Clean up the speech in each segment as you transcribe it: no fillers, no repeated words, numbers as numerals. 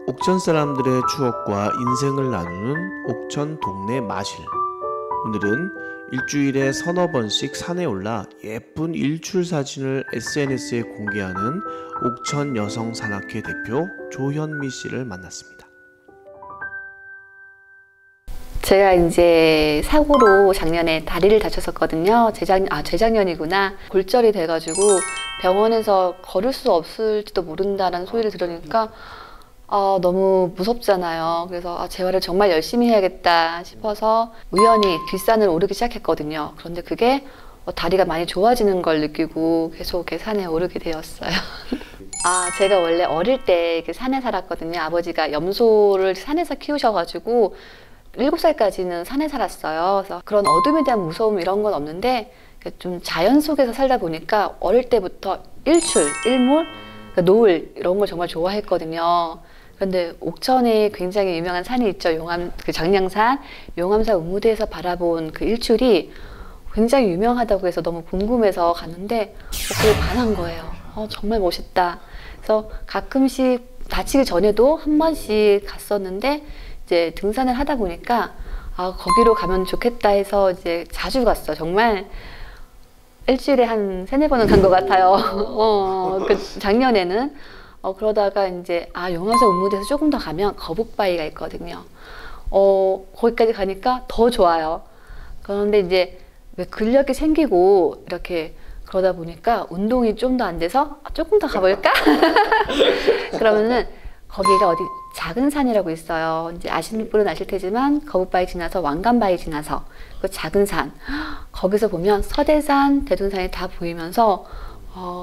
옥천 사람들의 추억과 인생을 나누는 옥천 동네 마실. 오늘은 일주일에 서너 번씩 산에 올라 예쁜 일출 사진을 SNS에 공개하는 옥천 여성산악회 대표 조현미 씨를 만났습니다. 제가 이제 사고로 작년에 다리를 다쳤었거든요. 재작년이구나. 골절이 돼가지고 병원에서 걸을 수 없을지도 모른다는 소리를 들으니까 너무 무섭잖아요. 그래서 재활을 정말 열심히 해야겠다 싶어서 우연히 뒷산을 오르기 시작했거든요. 그런데 그게 다리가 많이 좋아지는 걸 느끼고 계속 산에 오르게 되었어요. 제가 원래 어릴 때 산에 살았거든요. 아버지가 염소를 산에서 키우셔가지고 7살까지는 산에 살았어요. 그래서 그런 어둠에 대한 무서움 이런 건 없는데 좀 자연 속에서 살다 보니까 어릴 때부터 일출, 일몰, 노을 이런 걸 정말 좋아했거든요. 그런데 옥천에 굉장히 유명한 산이 있죠. 장량산, 용암산 우무대에서 바라본 그 일출이 굉장히 유명하다고 해서 너무 궁금해서 갔는데 그걸 반한 거예요. 정말 멋있다. 그래서 가끔씩 다치기 전에도 한 번씩 갔었는데 이제 등산을 하다 보니까 거기로 가면 좋겠다 해서 이제 자주 갔어요. 정말 일주일에 한 3-4번은 간 것 같아요. 작년에는. 그러다가 이제 용암산 우무대에서 조금 더 가면 거북바위가 있거든요. 거기까지 가니까 더 좋아요. 그런데 이제 왜 근력이 생기고 이렇게 그러다 보니까 운동이 좀 더 안 돼서 조금 더 가볼까? 그러면은 거기가 어디 작은 산이라고 있어요. 이제 아시는 분은 아실 테지만 거북바위 지나서 왕관바위 지나서 그 작은 산, 거기서 보면 서대산, 대둔산이 다 보이면서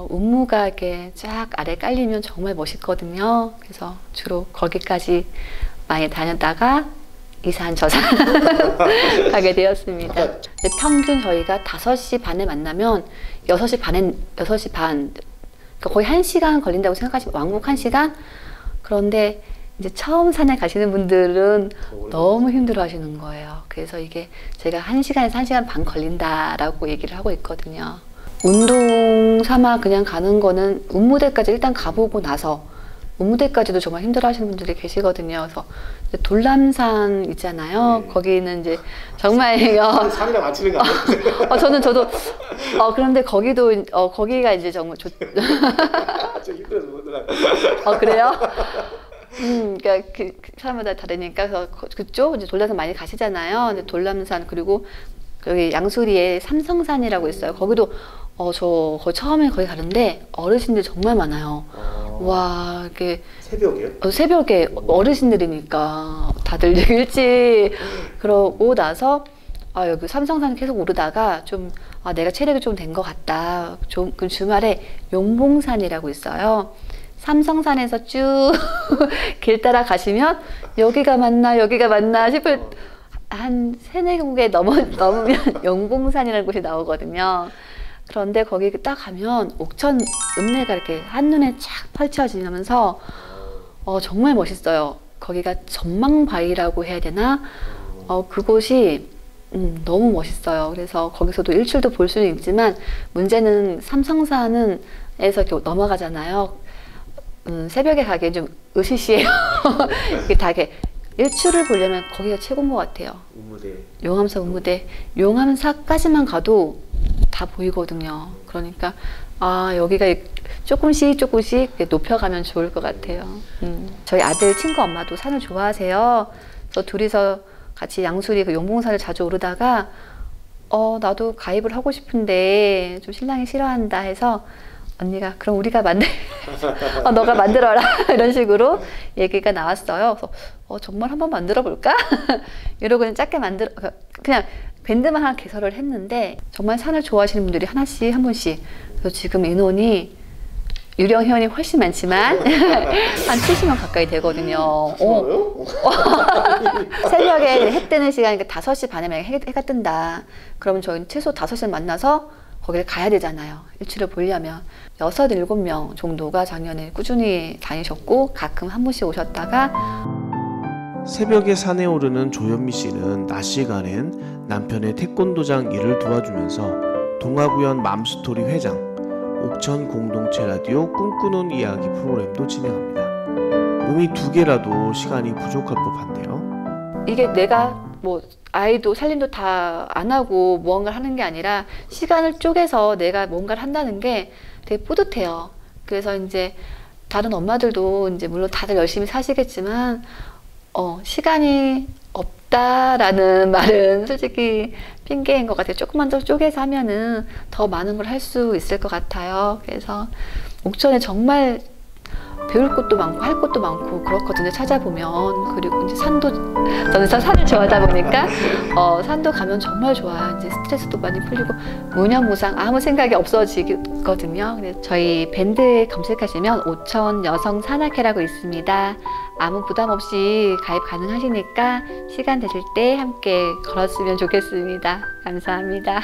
운무가 이렇게 쫙 아래 깔리면 정말 멋있거든요. 그래서 주로 거기까지 많이 다녔다가 이 산 저 산 가게 되었습니다. 평균 저희가 5시 반에 만나면 6시 반, 그러니까 거의 1시간 걸린다고 생각하시면 왕복 1시간? 그런데 이제 처음 산에 가시는 분들은 너무 힘들어 하시는 거예요. 그래서 이게 제가 1시간에서 1시간 반 걸린다라고 얘기를 하고 있거든요. 운동 삼아 그냥 가는 거는 운무대까지 일단 가보고 나서 운무대까지도 정말 힘들어 하시는 분들이 계시거든요. 그래서 돌람산 있잖아요. 네. 거기는 이제 정말 산이랑 안 치는 거 아니에요? 저도 그런데 거기가 이제 정말 좀 힘들어서 못 올라가요. 그래요? 그러니까 그 사람마다 다르니까 그래서 그쪽 이제 돌람산 많이 가시잖아요. 근데 돌람산 그리고 여기 양수리에 삼성산이라고 있어요. 거기도 저 거기 처음에 거기 가는데 어르신들 정말 많아요. 와, 이렇게 새벽에요? 새벽에 어르신들이니까 다들 일찍 그러고 나서 여기 삼성산 계속 오르다가 좀 내가 체력이 좀 된 것 같다. 그 주말에 용봉산이라고 있어요. 삼성산에서 쭉 길 따라 가시면 여기가 맞나 싶을 한 3-4곡에 넘으면 용봉산이라는 곳이 나오거든요. 그런데 거기 딱 가면 옥천 읍내가 이렇게 한눈에 쫙 펼쳐지면서 정말 멋있어요. 거기가 전망바위라고 해야 되나? 그곳이 너무 멋있어요. 그래서 거기서도 일출도 볼 수는 있지만 문제는 삼성산에서 이렇게 넘어가잖아요. 새벽에 가기엔 좀 으시시해요. 이게 다 이렇게 일출을 보려면 거기가 최고인 것 같아요. 우무대. 용암산 우무대. 용암사까지만 가도 다 보이거든요. 그러니까 여기가 조금씩 높여가면 좋을 것 같아요. 저희 아들 친구 엄마도 산을 좋아하세요. 그래서 둘이서 같이 양수리 그 용봉산을 자주 오르다가 나도 가입을 하고 싶은데 좀 신랑이 싫어한다 해서 언니가 그럼 우리가 너가 만들어라 이런 식으로 얘기가 나왔어요. 그래서 정말 한번 만들어 볼까? 이러고 그냥 작게 그냥 밴드만 하나 개설을 했는데 정말 산을 좋아하시는 분들이 하나씩 한 분씩. 그래서 지금 인원이 유령 회원이 훨씬 많지만 한 70명 가까이 되거든요. 새벽에 해 뜨는 시간이니까 5시 반에 만약에 해가 뜬다. 그러면 저희는 최소 5시에 만나서 거기를 가야 되잖아요. 일출을 보려면 6-7명 정도가 작년에 꾸준히 다니셨고 가끔 한 분씩 오셨다가 새벽에 산에 오르는 조현미 씨는 낮 시간엔 남편의 태권도장 일을 도와주면서 동아구연 맘스토리 회장, 옥천 공동체 라디오 꿈꾸는 이야기 프로그램도 진행합니다. 몸이 두 개라도 시간이 부족할 법한데요. 이게 내가 뭐 아이도 살림도 다 안 하고 무언가를 하는 게 아니라 시간을 쪼개서 내가 뭔가를 한다는 게 되게 뿌듯해요. 그래서 이제 다른 엄마들도 이제 물론 다들 열심히 사시겠지만 시간이 없다라는 말은 솔직히 핑계인 것 같아요. 조금만 더 쪼개서 하면은 더 많은 걸 할 수 있을 것 같아요. 그래서 옥천에 정말 배울 것도 많고 할 것도 많고 그렇거든요. 찾아보면. 그리고 이제 저는 산을 좋아하다 보니까 산도 가면 정말 좋아요. 이제 스트레스도 많이 풀리고 무념무상 아무 생각이 없어지거든요. 그래서 저희 밴드에 검색하시면 옥천 여성 산악회라고 있습니다. 아무 부담 없이 가입 가능하시니까 시간 되실 때 함께 걸었으면 좋겠습니다. 감사합니다.